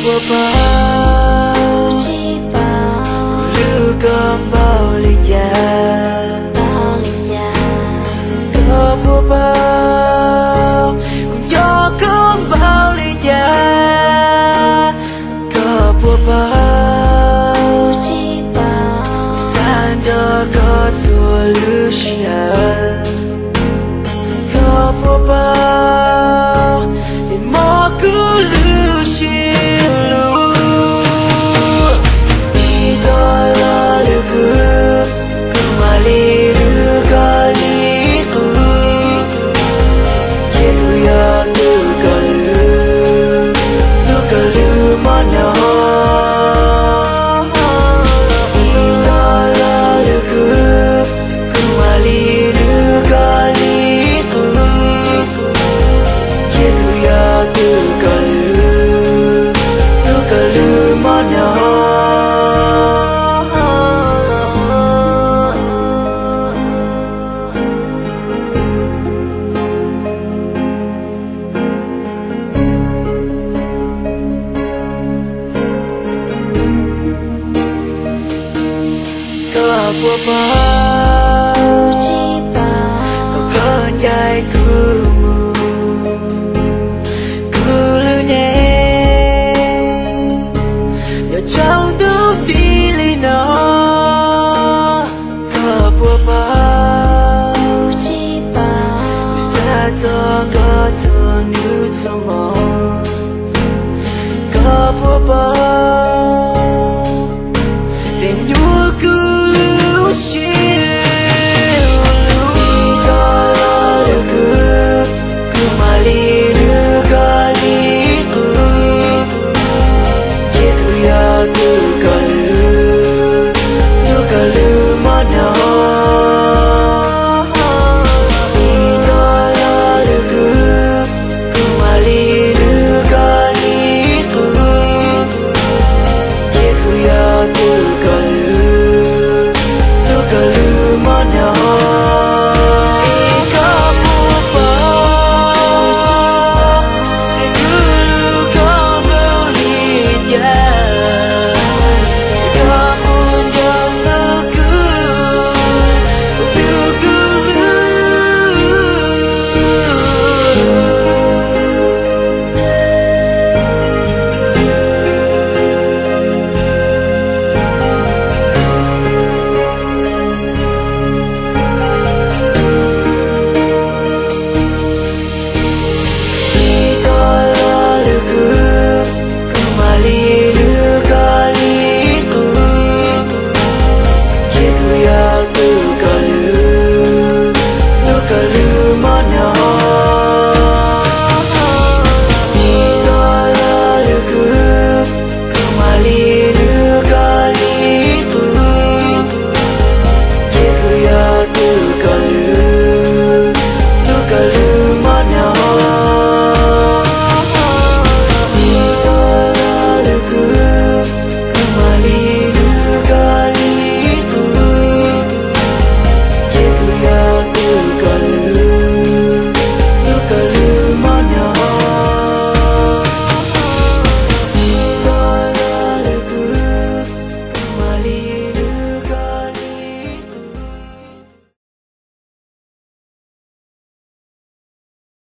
bùa bao chi bao lưu cơm bao ly trà có bùa bao cùng cho cơm bao ly trà có bùa bao chi bao san đó có chùa lưu xia có bùa bao thì mò cứ lưu xia lưu đi đó là lưu cứ mà đi lưu có đi cứ che cứ ya tu cả lưu mà nhỏ đi đó là lưu cứ mà đi lưu có đi cứ che cứ ya tu cả lưu mà nhỏ có bùa bao chi bao có nhai cứ lưu nè nhờ trong tu tí lý nó có bùa bao chi bao xa cho có thương nữ trong mong có bùa bao